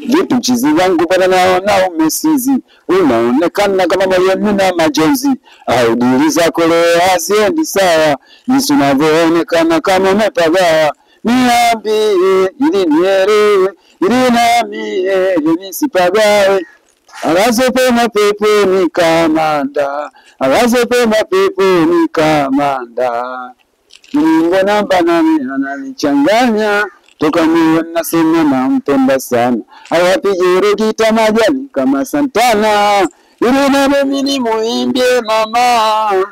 Vipi mchizi wangu bwana na umesizi. Unaonekana kama Mariam na majonzi. Au dili zako leo haziendi sawa. Jinsi unavyoonekana kama umepagawa. Niambie ili nielewe. Ili nami nisipagawe. Anazopema pepo ni kamanda. Anazopema pepo ni kamanda. Mungu namba nami ananichanganya. Toka niwe nasema nampenda sana. Hawapige gita majani kama Santana. Ili na mimi ni muimbie mama.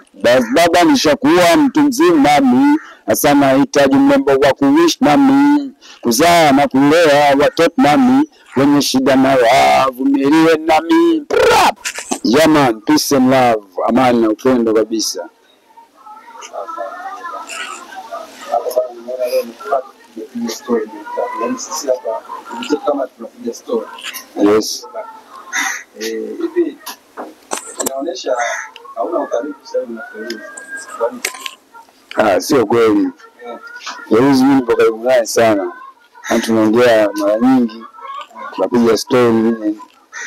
Baba nishakuwa mtu mzima mimi. Asa nahitaji mlembo wa kuishi nami. Kuzaa na kulea watoto nami. Wenye shida na wavumilie nami. Yeah man, peace and love. Amani na upendo kabisa. Story sisi hapa kama tunapiga story. Yes. Hivi inaonyesha hauna ukaribu sana na Feruzi. Sio kweli. Feruzi mimi niko karibu naye sana. Na tunaongea mara nyingi. Tunapiga story.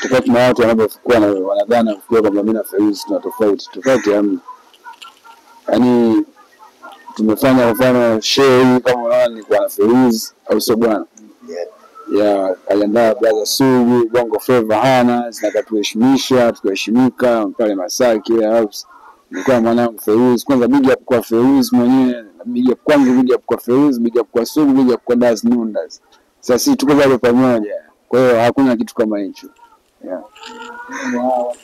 Tofauti na watu wanapokuwa na wanadhana kufikia kwamba mimi na Feruzi tuna tofauti hamna. Yaani tumefanya mfano show kama unaona nilikuwa na Feruzi au sio bwana? Ya aliandaa brother Sugu, Bongo Flava hana, zinakatuheshimisha, tukaheshimika pale Masaki ile house. Nilikuwa mwanangu Feruzi, kwanza big up kwa Feruzi mwenyewe, big up kwangu, big up kwa Feruzi, big up kwa Sugu, big up kwa Das Nundas. Sasa sisi tuko pale pamoja. Kwa hiyo hakuna kitu kama hicho. Yeah.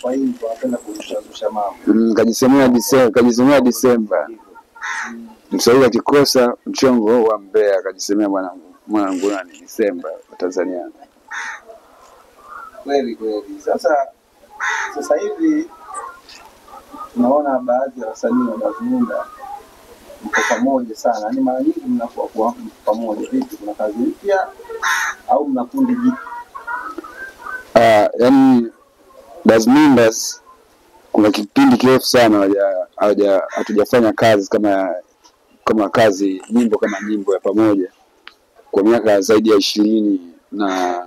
Kwa hiyo tunapenda kushusha mambo. Kajisemea Disemba. Mshauri akikosa mchongo wa Mbeya akajisemea mwanangu nani Disemba wa Tanzania. Kweli. Sasa hivi tunaona baadhi ya wasanii wanazungumza mko pamoja sana. Yaani mara nyingi mnakuwa pamoja. Vipi, kuna kazi mpya au mna kundi jipya? Yaani Das Nundas kuna kipindi kirefu sana hatujafanya kazi kama kazi nyimbo ya pamoja kwa miaka zaidi ya 24.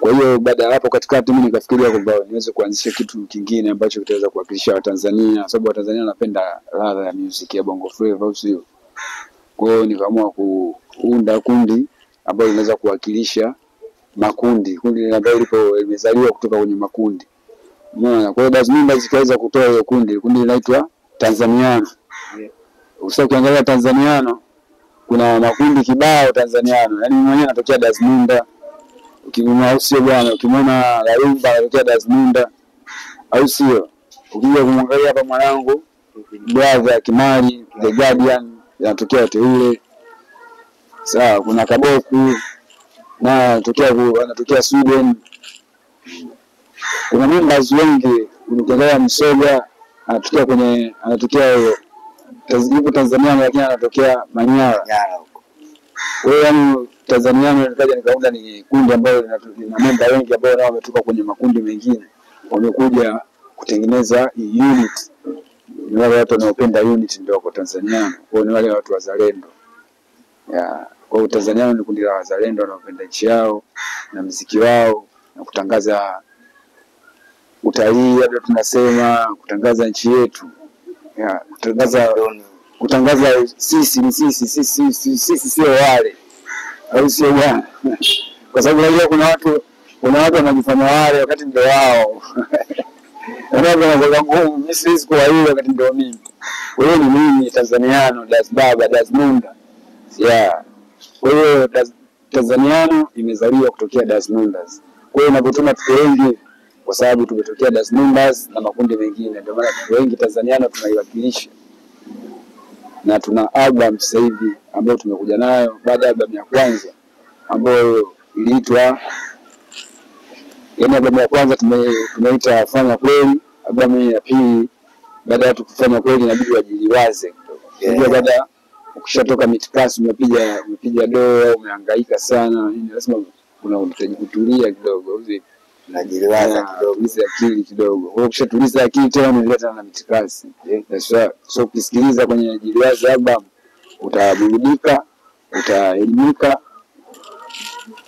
Kwa hiyo baada ya hapo katikati mimi nikafikiria kwamba niweze kuanzisha kitu kingine ambacho kitaweza kuwakilisha Watanzania, sababu Watanzania wanapenda ladha ya music ya Bongo Flava au sio. Kwa hiyo nikaamua kuunda kundi ambalo linaweza kuwakilisha makundi. Kundi ambalo limezaliwa kutoka kwenye makundi. Umeona? Kwa hiyo Das Nundas zikaweza kutoa hiyo kundi linaitwa Tanzaniano. Ukisha ukiangalia Tanzaniano kuna makundi kibao Tanzaniano. Yaani mwenyewe anatokea Das Nunda. Ukimwona au sio bwana, ukimwona Laumba anatokea Das Nunda au sio. Ukija kumwangalia hapa mwanangu brother Kimali The Guardian anatokea Teule. Sawa, kuna Kaboku na anatokea Sweden. Kuna members wengi ukiangalia Msoga anatokea yuko Tanzania lakini anatokea Manyara huko. Kwa hiyo yani Tanzania nikaunda ni kundi ambalo lina member wengi ambao nao wametoka kwenye makundi mengine. Wamekuja kutengeneza unit. Ni wale watu wanaopenda unit ndio kwa Tanzania. Kwa ni wale watu wazalendo. Kwa hiyo Tanzania ni kundi la wazalendo wanaopenda nchi yao na muziki wao na kutangaza utalii, labda tunasema kutangaza nchi yetu. Kutangaza sisi sio wale. Au sio bwana? Kwa sababu leo kuna watu wanajifanya wale wakati ndio wao. Ndio wanaanza ngumu, mimi siwezi kuwa yule wakati ndio mimi. Wewe ni mimi Tanzaniano, Das Baba, Das Nunda. Kwa hiyo Tanzaniano imezaliwa kutokea Das Nundas. Kwa hiyo unapotuma tuko wengi kwa sababu tumetokea Das Nundas na makundi mengine. Ndio maana tuko wengi Tanzaniano tunaiwakilisha. Na tuna album sasa hivi ambayo tumekuja nayo baada ya album ya kwanza ambayo iliitwa album ya kwanza tumeita Fanya Kweli. Album ya pili baada ya kufanya kweli inabidi wajiliwaze. Ndio baada ukishatoka mitikasi umepiga doa umehangaika sana, lazima unahitaji kutulia kidogo hivi najiliwaza kidogo hizi akili kidogo. Kwa hiyo ukishatuliza akili tena unaleta na mitikasi. So ukisikiliza kwenye jiliwaza album utaburudika, utaelimika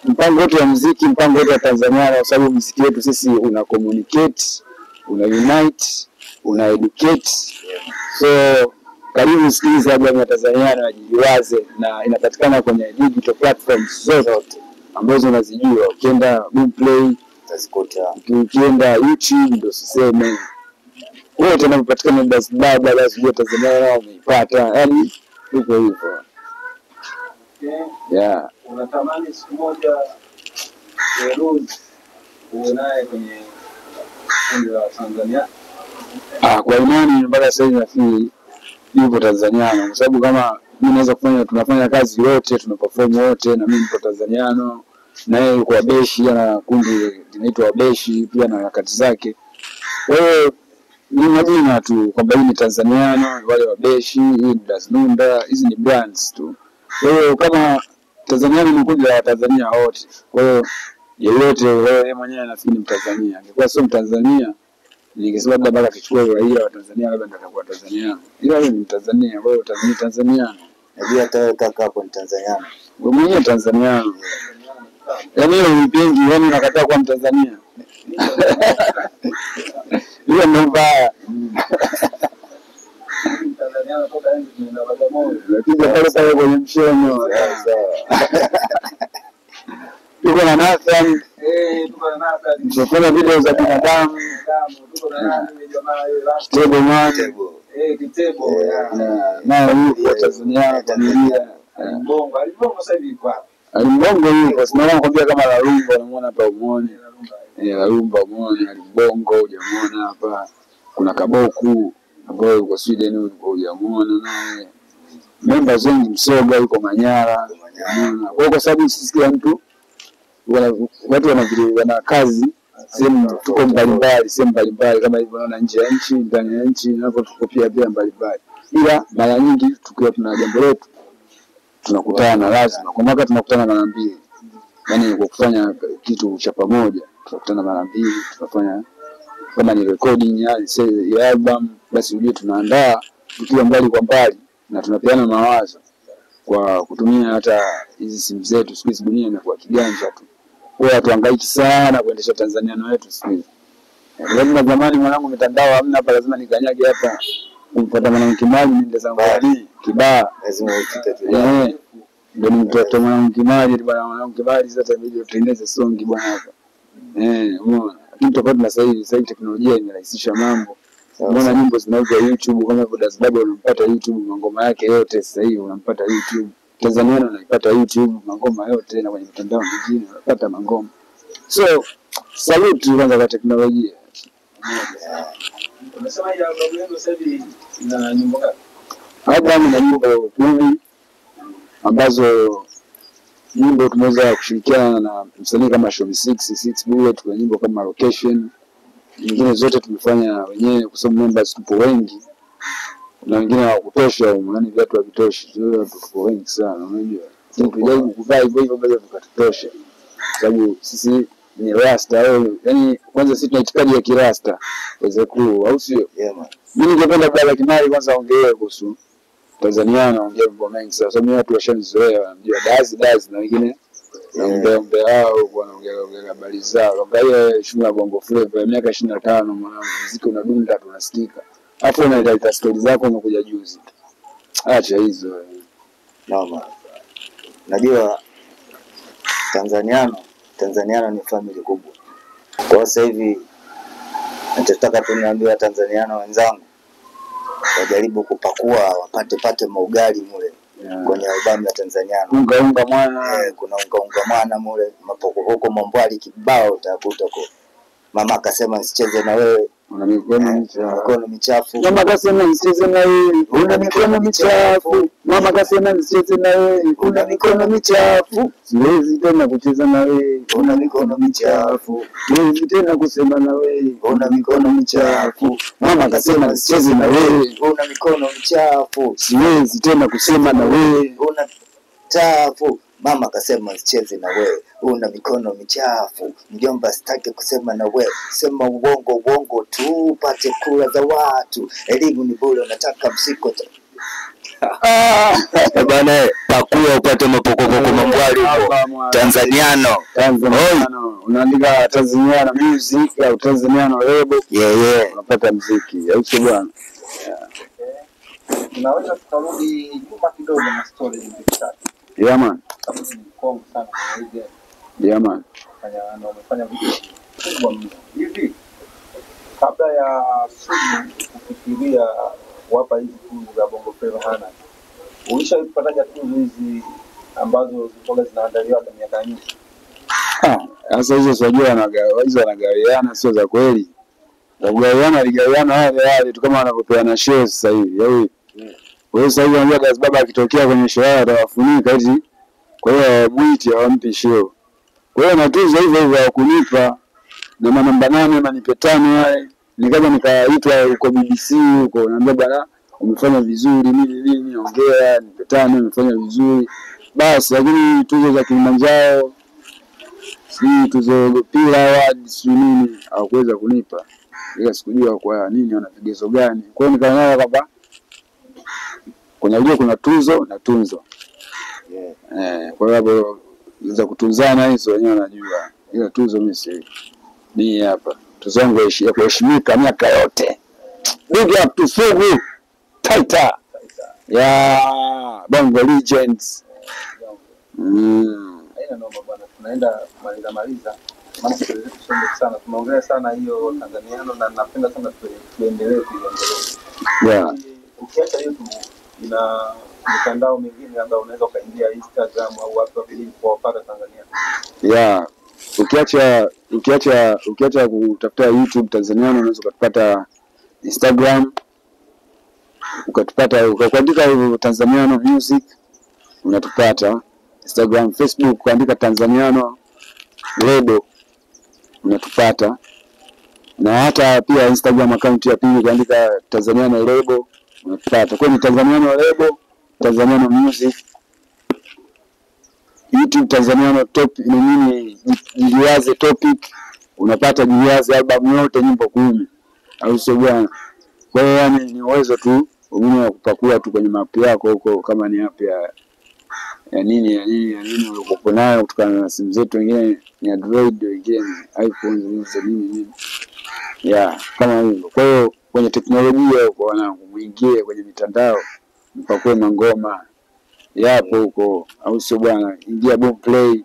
mpango wetu wa muziki, mpango wetu wa Tanzania, kwa sababu muziki wetu sisi una communicate, una unite, una educate. So karibu sikiliza albamu ya Tanzania na Jiwaze, na inapatikana kwenye digital platforms zote ambazo unazijua. Ukienda Boomplay utazikuta, ukienda YouTube ndio siseme wote wanapatikana. Baba lazima Tanzania nao umeipata, yani uko hivyo. Yeah. Unatamani siku moja Rose uwe naye kwenye kundi la Tanzania? Kwa imani mpaka sasa hivi nafikiri yupo Tanzania, kwa sababu kama mimi naweza kufanya, tunafanya kazi wote, tunaperform wote, na mimi nipo Tanzania na yeye yuko Wabeshi, ana kundi linaitwa Wabeshi pia na harakati zake. Kwa hiyo ni majina tu kwamba hii ni Tanzania, wale Wabeshi, hii ni Daznunda, hizi ni brands tu. Kwa hiyo kama Tanzania ni kundi la Tanzania wote, kwa hiyo yeyote wewe mwenyewe nafikiri ni Mtanzania. Angekuwa sio Mtanzania ningesema labda baka tuchukue raia wa Tanzania, labda ndio atakuwa Tanzania. Ila yeye ni Mtanzania, wewe ni Tanzania. Najua hata kaka hapo ni Tanzania. Wewe mwenyewe Tanzania. Yaani wewe mpingi, wewe unakataa kuwa Mtanzania. Hiyo ndio mbaya. Tanzania natoka nje na Bagamoyo. Lakini pale kwenye mshono. Tuko na Nathan. Tuko na Nathan. Tunafanya video za binadamu. Tuko na nani jamaa yule last. Kitebo man. Kitebo. Na huko Tanzania familia. Mbongo sasa hivi kwa hapa. Alimbongo yuko, sinaona kwambia kama la Lumba unamuona hapa umuone. La Lumba umuone, Alimbongo hujamuona hapa. Kuna Kaboku ambao yuko Sweden huko hujamuona naye. Members wengi Msoga yuko Manyara. Kwa sababu sisi kila mtu watu wana kazi sehemu, tuko mbalimbali, sehemu mbalimbali kama hivyo, unaona nje ya nchi, ndani ya nchi, na hapo tuko pia mbalimbali. Ila mara nyingi tukiwa tuna jambo letu tunakutana, lazima kwa mwaka tunakutana mara mbili. Yaani kwa kufanya kitu cha pamoja tunakutana mara mbili, tunafanya kama ni recording ya album, basi ujue tunaandaa tukiwa mbali kwa mbali na tunapeana mawazo kwa kutumia hata hizi simu zetu. Siku hizi dunia imekuwa kiganja tu. Kwa tuhangaiki sana kuendesha Tanzania na wetu siku hizi. Labda zamani mwanangu mitandao hamna, hapa lazima nikanyage hapa kumpata mwanamke mali niende zangu hadi kibaa, lazima ufike tu. Ndio mtoto mwanamke mali bwana, mwanamke mali sasa video tutengeneze songi bwana hapa. Umeona? Lakini tofauti na sasa hivi teknolojia imerahisisha mambo. Unaona nyimbo zinauzwa YouTube, kama kwa Dazdabo unampata YouTube ngoma yake yote sasa hivi unampata YouTube. Tanzania unaipata YouTube ngoma yote, na kwenye mitandao mingine unapata ngoma. So salute kwanza kwa teknolojia. Unasema ya album yako sasa hivi ina nyimbo ngapi? Album ina nyimbo 10 ambazo nyimbo tumeweza kushirikiana na msanii kama Shomi 6 Bullet kwa nyimbo kama Location. Nyingine zote tumefanya wenyewe kwa sababu members tupo wengi. Na wengine hawakutosha, yaani watu havitoshi. Tupo wengi sana, unajua. Tunajaribu kuvaa hivyo bado tukatosha. Sababu sisi ni rasta, yaani kwanza sisi tuna itikadi ya kirasta. Waweza ku au sio? Mimi ningependa Baba Kimari kwanza aongee kuhusu Tanzania, naongea mambo mengi sana. Sababu watu washanizoea, wanajua dazi na wengine naongea hao wanaongea habari zao. Kwa hiyo shule ya Bongo Flava ya miaka 25 mwanangu, muziki unadunda tunasikika. Hapo unaita story zako unakuja juzi. Acha hizo. Naomba. Najua Tanzania ni family kubwa. Kwa sasa hivi nataka tuniambia Tanzania wenzangu wajaribu kupakua wapate maugali mule kwenye albamu ya Tanzania. Unga mwana. Kuna unga mwana mule, mapokopoko Mombwali kibao utakuta kwa. Mama akasema nisicheze na wewe, una mikono michafu. Mama akasema nisicheze na wewe, una mikono michafu. Mama akasema nisicheze na wewe, una mikono michafu. Siwezi tena kucheza na wewe, una mikono michafu. Siwezi tena kusema na wewe, una mikono michafu. Mama akasema nisicheze na wewe, una mikono michafu. Siwezi tena kusema na wewe, una chafu. Mama akasema nisicheze na wewe, una mikono michafu. Mjomba sitaki kusema na wewe, sema uongo tu, pate kula za watu. Elimu ni bure, nataka msiko. Bana pakua upate mapokopoko mambwali huko. Tanzaniano. Unaandika Tanzaniano music au Tanzaniano label. Yeah. Unapata muziki. Haucho bwana. Tunaweza tukarudi nyuma kidogo na story nyingine. Yeah man. Sababu ni mkongo sana kwa hiyo. Yeah man. Wamefanya vitu kubwa mno. Hivi kabla ya Sugu kufikiria kuwapa hizi tuzo za Bongo Flava hana, ulishapataja tuzo hizi ambazo zilikuwa zinaandaliwa kwa miaka nyingi? Sasa hizo sijua wanagawiana sio za kweli. Wagawiana ligawiana wale tu kama wanavyopeana show sasa hivi. Yaani wewe sasa hivi unajua Gas Baba akitokea kwenye show yao atawafunika hizi. Kwa hiyo mwiti hawampi show. Kwa hiyo na tuzo hivyo za kunipa na namba 8 ama nipe 5 wale. Nikaja nikaitwa huko BBC huko naambia bwana umefanya vizuri nini ongea nipe 5 umefanya vizuri. Basi lakini tuzo za Kilimanjaro tuzo pila awards nini hawakuweza kunipa. Ila sikujua kwa nini wana vigezo gani. Kwa hiyo nikaona kwamba kuna tuzo na tunzo. Kwa hiyo za kutunzana hizo wenyewe wanajua. Ila tuzo mimi ni hapa. Tuzo yangu ya kuheshimika miaka yote. Big up to Sugu. Taita. Bongo Legends. Haina noma bwana. Tunaenda maliza. Maana tuseme sana. Tumeongea sana hiyo Tanzaniano na napenda sana tuendelee kuiendelea. Ukiacha YouTube ina mitandao mingine labda unaweza kaingia Instagram au watu wa video kwa wapata Tanzania. Ukiacha kutafuta YouTube Tanzaniano unaweza kupata Instagram ukatupata ukaandika Tanzaniano music unatupata Instagram, Facebook kuandika Tanzaniano label unatupata na hata pia Instagram account ya pili kuandika Tanzaniano label unatupata. Kwa ni Tanzaniano label, Tanzaniano music, YouTube Tanzaniano top nini Jiliwaze topic unapata Jiliwaze album yote nyimbo 10 au sio bwana. Kwa hiyo yani ni uwezo tu wa kupakua tu kwenye map yako huko kama ni app ya nini uko nayo kutokana na simu zetu wengine ni Android wengine iPhone hizo nini. Kama hivyo. Kwa hiyo kwenye teknolojia huko wanangu muingie kwenye mitandao mpakue mangoma yapo huko au sio bwana. Ingia Boomplay,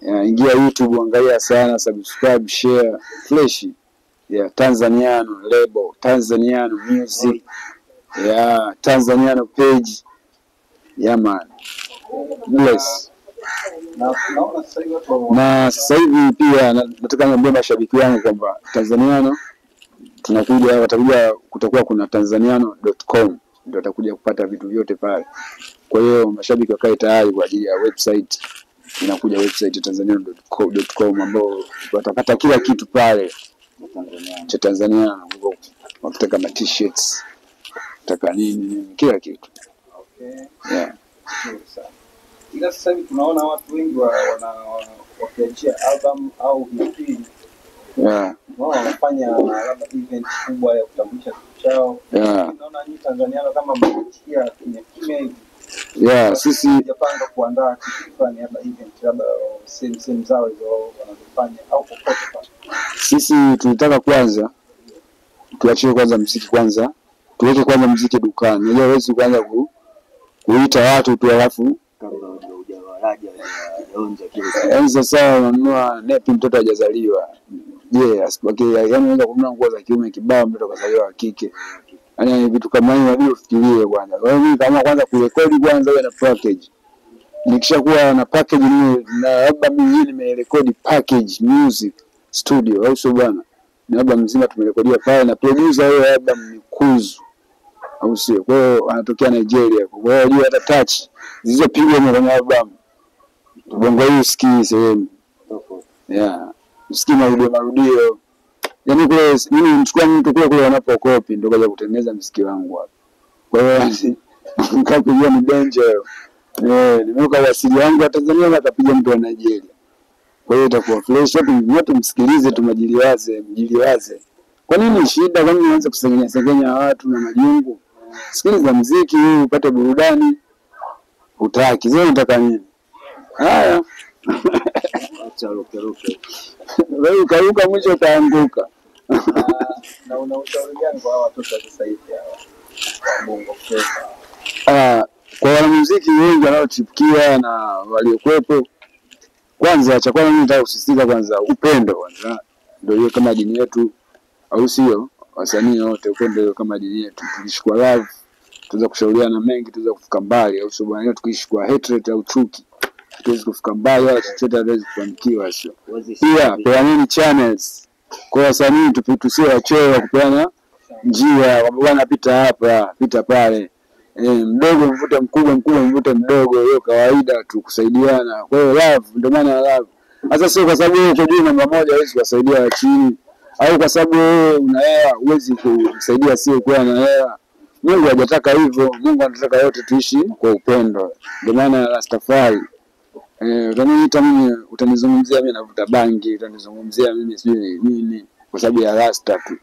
ingia YouTube angalia sana, subscribe, share, flash. Tanzaniano label, Tanzaniano music, Tanzaniano page. Man. Bless. Na sasa hivi pia nataka niambie mashabiki wangu kwamba Tanzaniano watakuja kutakuwa kuna tanzaniano.com ndio watakuja kupata vitu vyote pale. Kwa hiyo mashabiki wakae tayari kwa ajili ya website. Inakuja website tanzaniano.com ambao watapata kila kitu pale cha Tanzaniano. Wakitaka ma t-shirts, wataka nini kila kitu. Ila sasa hivi tunaona watu wengi wakiachia album au EP. Wanafanya labda event kubwa ya kutambulisha kitu chao. Naona ni Tanzaniano kama mmefikia kimya hivi. Sisi tunapanga kuandaa kitu fulani labda event labda same zao hizo wanazofanya au popote pale. Sisi tulitaka kwanza tuachie kwanza muziki kwanza. Tuweke kwanza muziki dukani. Unajua wewe kwanza kuita watu tu alafu sasa unanunua nepi mtoto hajazaliwa. Yaani unaweza kununua nguo za kiume kibao mtoto kazaliwa wa kike. Yaani vitu kama hivyo ndio ufikirie kwanza. Kwa hiyo kama kwanza kurekodi kwanza na package. Nikishakuwa na package na labda mimi nimerekodi package music studio au sio bwana. Na labda mzima tumerekodia pale na producer yeye labda Mkuzu au sio. Kwa hiyo anatokea Nigeria. Kwa hiyo hata touch zilizopigwa kwenye album Bongo hii usikii sehemu. Usikii marudio. Yaani kule mimi nimchukua mtu kule wanapokopi ndio kaja kutengeneza muziki wangu hapa. Kwa hiyo nikapiga ni danger. Nimeweka wasili wangu wa Tanzania na akapiga mtu wa Nigeria. Kwa hiyo itakuwa fresh watu msikilize mjiliwaze. Kwa nini shida kama unaanza kusengenya watu na majungu? Sikiliza muziki huu upate burudani. Utaki, sio unataka nini? Haya. Acha ruke. Wewe ukaruka mwisho utaanguka. Na una ushauri gani kwa watoto sasa hivi hawa? Bongo Flava. Kwa wanamuziki wengi wanaochipukia na waliokuwepo, kwanza cha kwanza mimi nataka kusisitiza kwanza upendo kwanza. Ndio hiyo kama dini yetu, au sio? Wasanii wote upendo kama dini yetu. Tukiishi kwa love, tunaweza kushauriana mengi, tunaweza kufika mbali, au sio bwana? Tukiishi kwa hatred au chuki, tuwezi kufika mbali wala chochote hawezi kufanikiwa, sio? Pia peaneni channels kwa wasanii, tusio wachoyo kupeana njia, kwamba bwana pita hapa, pita pale. Mdogo mvute mkubwa, mkubwa mvute mdogo, hiyo kawaida tu kusaidiana. Kwa hiyo love, ndio maana love. Sasa sio kwa sababu uko juu namba moja huwezi kusaidia wa chini, au kwa sababu wewe una hela huwezi kusaidia sio kuwa na hela. Mungu hajataka hivyo. Mungu anataka wote tuishi kwa upendo. Ndio maana Rastafari. Utaniita mimi, utanizungumzia mimi navuta bangi, utanizungumzia mimi sijui nini kwa sababu ya rasta tu.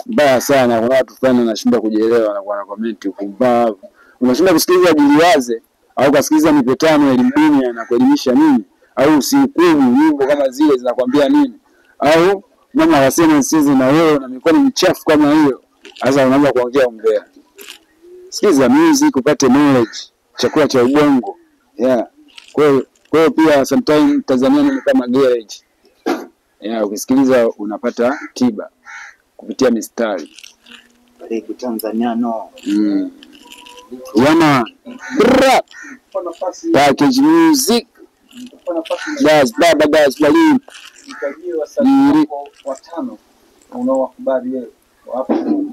Mbaya sana kuna watu fulani wanashinda kujielewa na kuana comment upumbavu. Unashinda kusikiliza jiliwaze au kusikiliza mipetano elimu dunia na kuelimisha nini? Au usihukumu nyimbo kama zile zinakwambia nini? Au mama wasema sisi na wewe na mikono michafu kama hiyo. Sasa unaanza kuongea umbea. Sikiza music upate knowledge, chakula cha ubongo. Yeah. Kwa hiyo pia sometimes Tanzania ni kama garage. Yeah, ukisikiliza unapata tiba kupitia mistari. Karibu Tanzania no. Wana package music. Guys, baba guys, walimu. Nitajie wasanii watano unaowakubali wewe. Wapo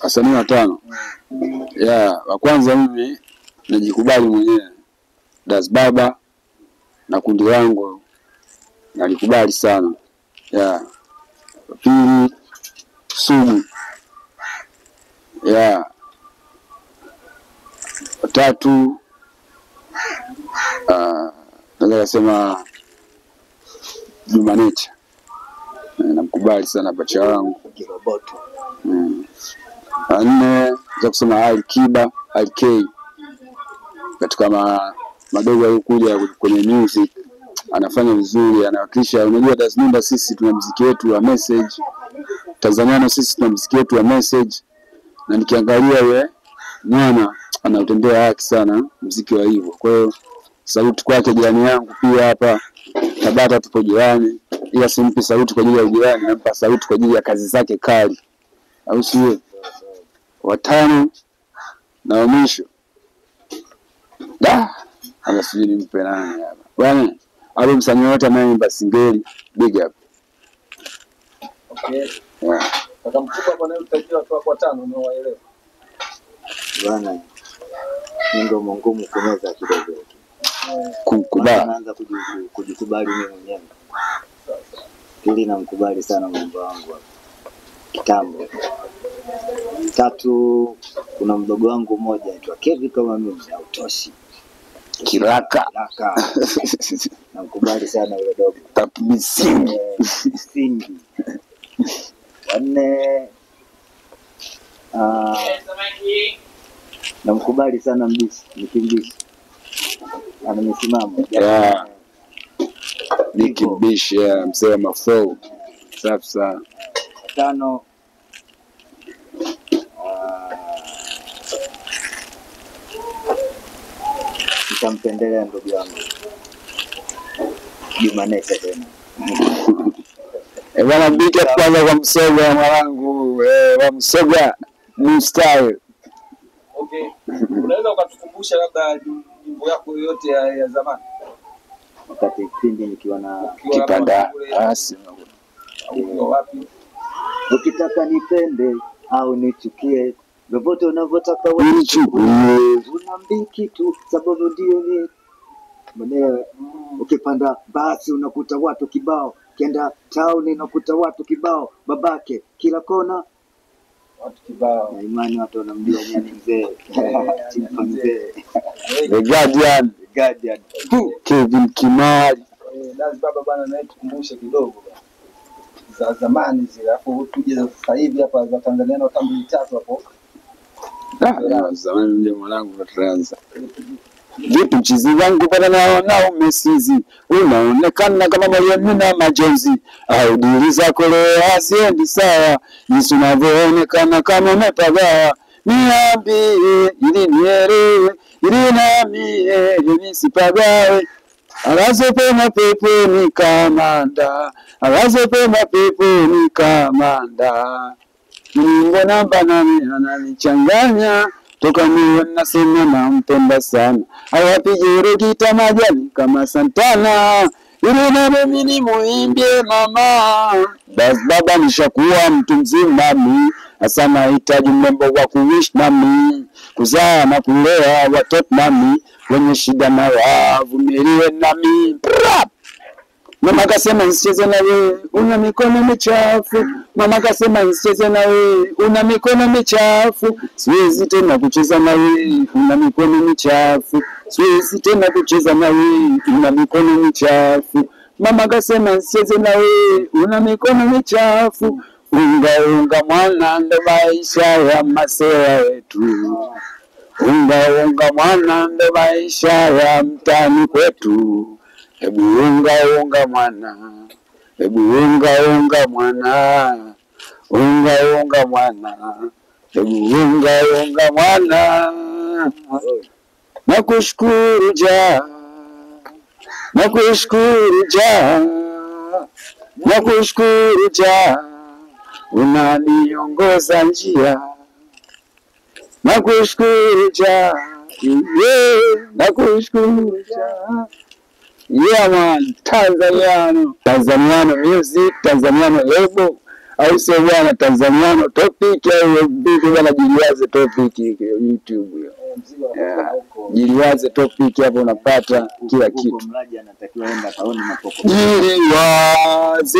wasanii watano. Yeah, wa kwanza mimi najikubali mwenyewe. Das Baba na kundi langu nalikubali sana. Yeah. Pili Sugu. Yeah. Tatu naweza kusema Juma Nature. Namkubali sana pacha wangu Kiroboto. Nne za kusema Alikiba, Alk. Katika madogo alikuja kwenye music anafanya vizuri, anawakilisha. Unajua Tanzania sisi tuna muziki wetu wa message. Tanzania na sisi tuna muziki wetu wa message. Na nikiangalia yeye mwana anautendea haki sana muziki wa hivyo. Kwa hiyo sauti kwake jirani yangu pia hapa Tabata tupo jirani. Ila simpi sauti kwa ajili ya jirani, nampa sauti kwa ajili ya kazi zake kali. Au sio? Watano na wa mwisho. Hapa sijui nimpe nani hapa. Bwana, hapo msanii wote anayeimba singeli, big up. okay. Yeah. Kaka mkubwa kwa nini utajua watu wako watano unaowaelewa? Bwana, ndio ngumu kumeza kidogo. Kukubali. Naanza kujikubali mimi mwenyewe. Pili namkubali sana Mungu wangu. Kitambo. Tatu kuna mdogo wangu mmoja anaitwa Kevin kama mimi hautoshi. Kiraka. Namkubali sana yule dogo. Tapisingi. Singi. Wanne namkubali sana Mbishi, Nikimbishi. Anamesimama. Yeah. Nikimbishi ya mzee wa maflow. Safi sana. Tano nitampendelea ndugu yangu Juma Nature tena. Bwana big up kwanza kwa Msoga mwanangu, wa Msoga new style. Okay. Unaweza ukatukumbusha labda nyimbo yako yote ya zamani? Wakati kipindi nikiwa na Kipanda asi au wapi? Ukitaka nipende au nichukie, vyovyote unavyotaka wewe nichukie. Unaambia kitu sababu ndio ni mwenyewe. Ukipanda basi unakuta watu kibao, kienda town unakuta watu kibao, babake kila kona watu kibao. Na imani watu wanamjua nyani mzee. Chimpa mzee. The Guardian. Kevin Kimali. Das Baba bana, na tukumbushe kidogo za zamani zile, hapo tuje sasa hivi hapa za Tanzania na tambi tatu hapo. Zamani ndio mwanangu tunaanza. Vipi mchizi wangu bwana naona umesizi. Unaonekana kama moyoni na majonzi. Au dili zako leo haziendi sawa. Jinsi unavyoonekana kama umepagawa. Niambie ili nielewe, ili nami nisipagawe. Alazopema peponi kamanda, alazopema peponi kamanda. Mungu namba nami ananichanganya, toka niwe nasema nampenda sana. Awapige gita majani kama Santana, ili na mimi ni muimbie mama. Bas baba nishakuwa mtu mzima mimi, hasa nahitaji mlembo wa kuishi nami, kuzaa na kulea watoto nami, wenye shida na wavumilie nami. Mama kasema nisicheze na wewe, una mikono michafu. Mama kasema nisicheze na wewe, una mikono michafu. Siwezi tena kucheza na wewe, una mikono michafu. Siwezi tena kucheza na wewe, una mikono michafu. Mama kasema nisicheze na wewe, una mikono michafu. Unga unga mwana ndo maisha ya masera wetu. Unga unga mwana ndo maisha ya mtani kwetu. Hebu unga unga mwana, hebu unga unga mwana, unga unga mwana, hebu unga unga mwana. Nakushukuru ja, nakushukuru ja, nakushukuru ja, unaniongoza njia. Nakushukuru ja, nakushukuru ja. Yeah man, Tanzaniano music, Tanzaniano label, au sio bwana, Tanzaniano topic au bibi bwana, jiliwaze topic YouTube. Jiliwaze topic hapo unapata kila kitu. Mlaji anatakiwa aende kaone mapoko. Jiliwaze.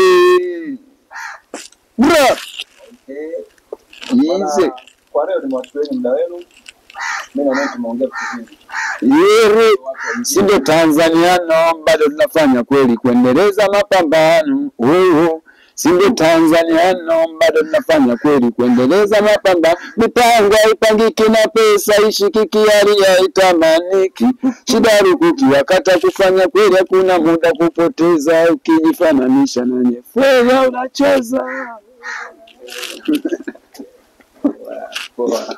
Bro. Easy. Kwa leo nimewachukua muda wenu. Mimi na tumeongea kitu Yere, sindo Tanzaniano, bado tunafanya kweli kuendeleza mapambano. Sindo Tanzaniano, bado tunafanya kweli kuendeleza mapambano. Mipango haipangiki na pesa ishikiki, hali haitamaniki. Shida rukuki wakata kufanya kweli, hakuna muda kupoteza. Ukijifananisha na nyefea unacheza. poa.